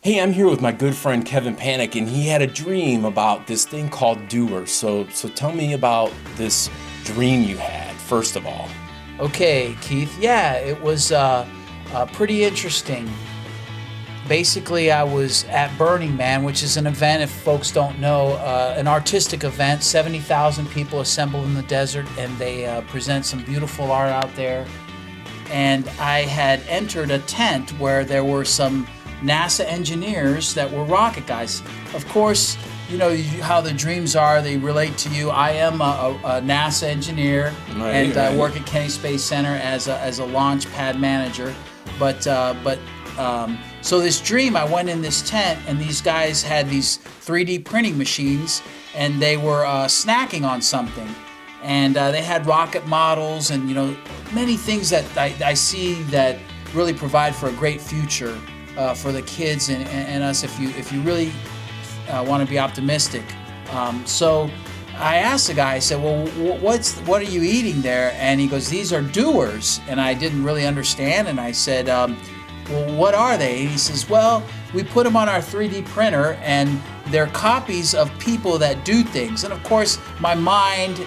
Hey, I'm here with my good friend Kevin Panic, and he had a dream about this thing called Doers. So tell me about this dream you had, first of all. Okay, Keith. Yeah, it was pretty interesting. Basically, I was at Burning Man, which is an event, if folks don't know, an artistic event. 70,000 people assemble in the desert, and they present some beautiful art out there. And I had entered a tent where there were some NASA engineers that were rocket guys. Of course, you know how the dreams are, they relate to you. I am a NASA engineer, and I work at Kennedy Space Center as a launch pad manager. So this dream, I went in this tent, and these guys had these 3D printing machines, and they were snacking on something. And they had rocket models and, many things that I see that really provide for a great future for the kids and us if you really want to be optimistic. So I asked the guy, I said, well, what are you eating there? And he goes, these are Doers. And I didn't really understand. And I said, well, what are they? And he says, well, we put them on our 3D printer, and they're copies of people that do things. And of course, my mind,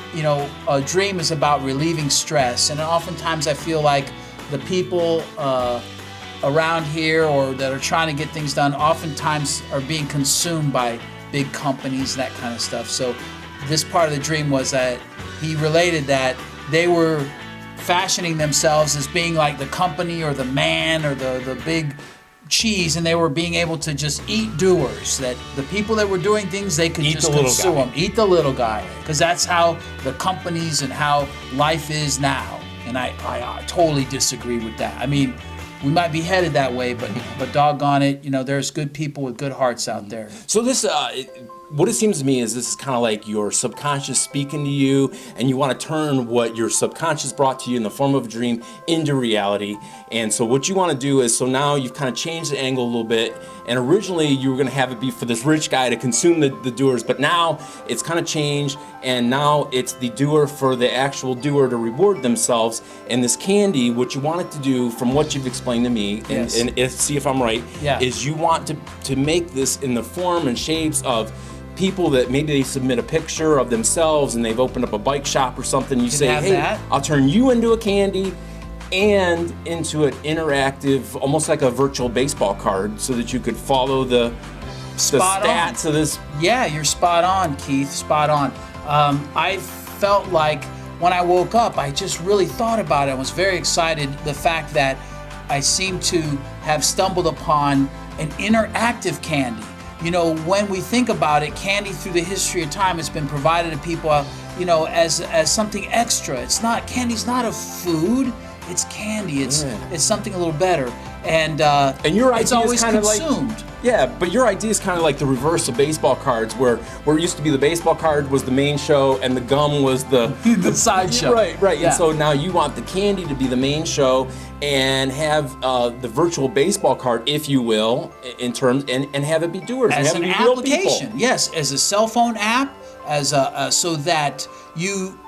a dream is about relieving stress. And oftentimes I feel like the people around here or that are trying to get things done oftentimes are being consumed by big companies, that kind of stuff. So this part of the dream was that he related that they were fashioning themselves as being like the company or the man or the big cheese, and they were being able to just eat Doers, that the people that were doing things, they could just consume them, eat the little guy, because that's how the companies and how life is now. And I totally disagree with that. I mean, we might be headed that way, but doggone it, there's good people with good hearts out there. So this, what it seems to me is this is kind of like your subconscious speaking to you, and you want to turn what your subconscious brought to you in the form of a dream into reality. And so what you want to do is, so now you've kind of changed the angle a little bit, and originally you were going to have it be for this rich guy to consume the doers, but now it's kind of changed, and now it's the doer for the actual doer to reward themselves. And this candy, what you want it to do, from what you've explained to me, Yes. and see if I'm right, Yeah. is you want to make this in the form and shapes of people that maybe they submit a picture of themselves and they've opened up a bike shop or something. You say, hey, that. I'll turn you into a candy and into an interactive, almost like a virtual baseball card, so that you could follow the stats of this. Yeah, you're spot on, Keith, spot on. I felt like when I woke up, I just really thought about it. I was very excited, the fact that I seem to have stumbled upon an interactive candy. When we think about it, candy through the history of time has been provided to people, as something extra. Candy's not a food. It's candy. It's something a little better, and your idea it's always is kind consumed. of like, yeah, but your idea is kind of like the reverse of baseball cards, where it used to be the baseball card was the main show and the gum was the the sideshow. Right. Yeah. And so now you want the candy to be the main show and have the virtual baseball card, if you will, in terms, and have it be Doers As and an have it be real application, people. yes, as a cell phone app, so that you,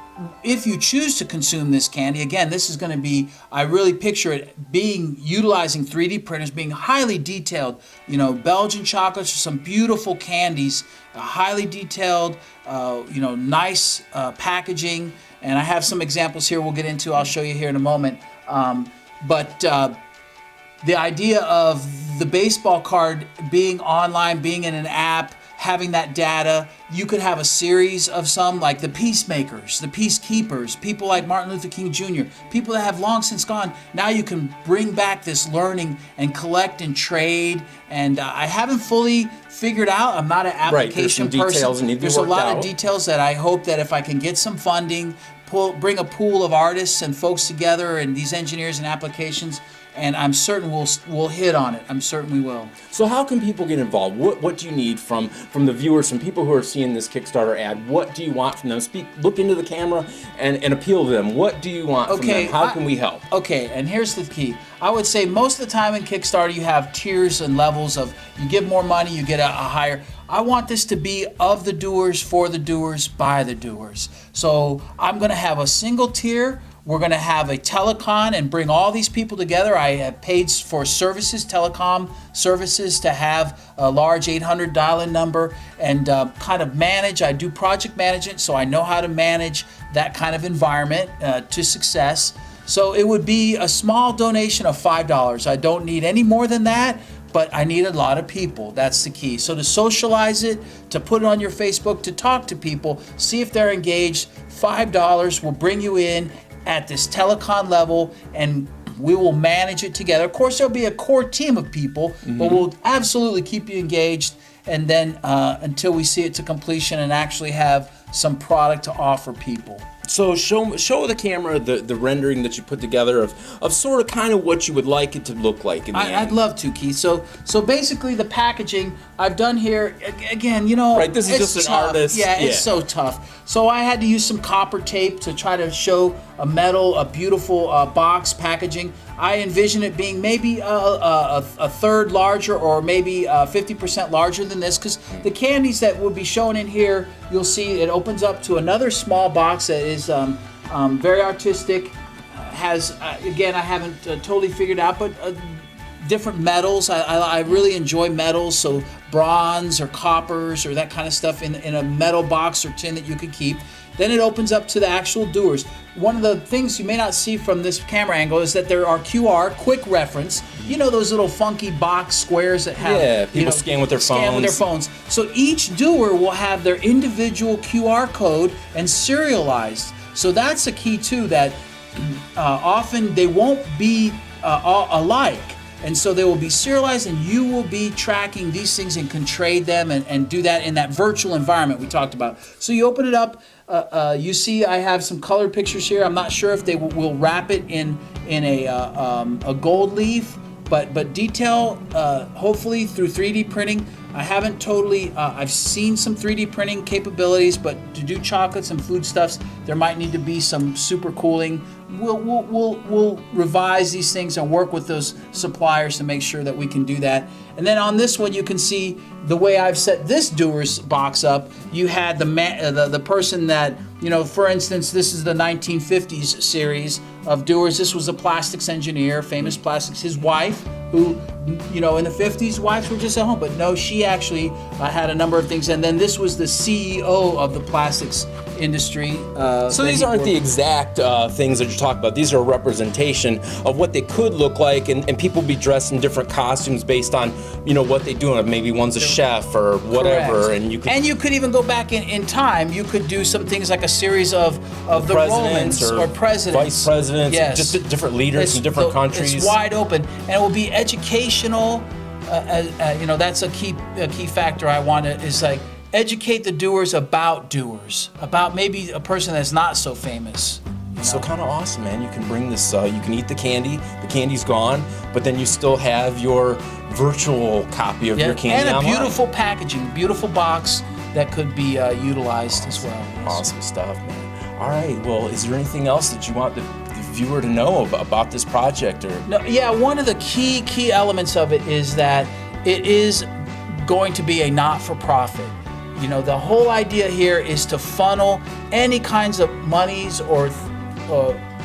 if you choose to consume this candy, again, this is going to be, I really picture it utilizing 3D printers, being highly detailed. Belgian chocolates are some beautiful candies, highly detailed, nice packaging. And I have some examples here we'll get into. I'll show you here in a moment. But the idea of the baseball card being online, being in an app, having that data, you could have a series of some, like the peacemakers, the peacekeepers, people like Martin Luther King Jr., people that have long since gone. Now you can bring back this learning and collect and trade. And I haven't fully figured out. I'm not an application person. There's a lot of details that I hope that if I can get some funding, bring a pool of artists and folks together and these engineers and applications, and I'm certain we'll hit on it. I'm certain we will. So how can people get involved? What do you need from the viewers, from people who are seeing this Kickstarter ad? What do you want from them? Look into the camera and appeal to them. What do you want from them? How can we help? Okay, and here's the key. I would say most of the time in Kickstarter you have tiers and levels of, you give more money, you get a higher. I want this to be of the doers, for the doers, by the doers. So I'm going to have a single tier We're going to have a telecon and bring all these people together. I have paid for services, telecom services, to have a large 800 dial-in number and kind of manage. I do project management, so I know how to manage that kind of environment to success. So it would be a small donation of $5. I don't need any more than that, but I need a lot of people. That's the key. So to socialize it, to put it on your Facebook, to talk to people, see if they're engaged, $5 will bring you in at this telecon level, and we will manage it together. Of course, there'll be a core team of people, but we'll absolutely keep you engaged, and then until we see it to completion and actually have some product to offer people. So show the camera the rendering that you put together of sort of kind of what you would like it to look like in the end. I'd love to, Keith. So basically the packaging I've done here, again, you know, right, this is just an tough. artist. Yeah, it's so tough. So I had to use some copper tape to try to show a beautiful box packaging. I envision it being maybe a third larger, or maybe 50% larger than this, because the candies that will be shown in here, you'll see it opens up to another small box that is very artistic. Has again, I haven't totally figured out, but different metals. I really enjoy metals, so bronze or coppers or that kind of stuff in a metal box or tin that you could keep. Then it opens up to the actual Doers. One of the things you may not see from this camera angle is that there are QR, quick reference. You know those little funky box squares that have people scan with their phones. So each Doer will have their individual QR code and serialized. So that's a key too, that often they won't be alike. And so they will be serialized, and you will be tracking these things and can trade them and do that in that virtual environment we talked about. So you open it up, you see I have some colored pictures here. I'm not sure if they will wrap it in a gold leaf, but detail, hopefully through 3D printing. I haven't totally, I've seen some 3D printing capabilities, but to do chocolates and foodstuffs, there might need to be some super cooling. We'll revise these things and work with those suppliers to make sure that we can do that. And then on this one, you can see the way I've set this Doers box up. You had the person that, you know, for instance, this is the 1950s series of Doers. This was a plastics engineer, famous plastics. His wife, who, you know, in the 50s, wives were just at home, but no, she actually had a number of things. And then this was the CEO of the plastics industry. So these aren't the exact things that you're talking about. These are a representation of what they could look like, and people be dressed in different costumes based on, you know, what they do. Maybe one's a chef or whatever. Correct. And you could even go back in time. You could do some things like a series of the Romans or presidents, vice presidents, yes, just different leaders in different countries. It's wide open, and it will be educational. You know, that's a key factor I want to is like educate the Doers, about maybe a person that's not so famous. So kind of awesome, man. You can bring this, you can eat the candy's gone, but then you still have your virtual copy of your candy and a online. beautiful packaging, beautiful box that could be utilized as well. Yes. Awesome stuff, man. All right, well, is there anything else that you want the viewer to know about this project? Or no, yeah, one of the key elements of it is that it is going to be a not-for-profit. You know, the whole idea here is to funnel any kinds of monies or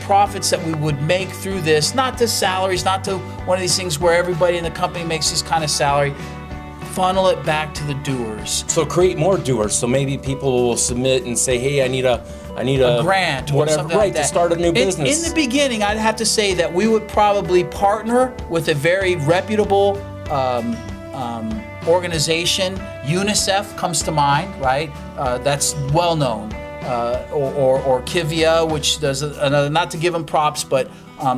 profits that we would make through this, not to salaries, not to one of these things where everybody in the company makes this kind of salary. Funnel it back to the Doers. So create more Doers. So maybe people will submit and say, "Hey, I need a grant or whatever, something right, like that. To start a new business." In the beginning, I'd have to say that we would probably partner with a very reputable organization. UNICEF comes to mind, right? That's well known. Or Kivia, which does another, not to give them props, but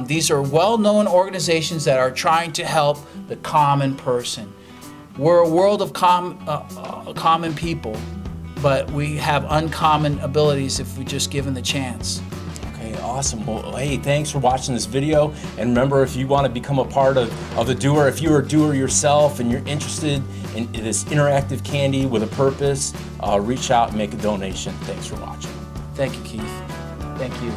these are well-known organizations that are trying to help the common person. We're a world of common people, but we have uncommon abilities if we just given the chance. Okay, awesome. Well, hey, thanks for watching this video. And remember, if you want to become a part of the Doer, if you're a Doer yourself and you're interested in this interactive candy with a purpose, reach out and make a donation. Thanks for watching. Thank you, Keith. Thank you.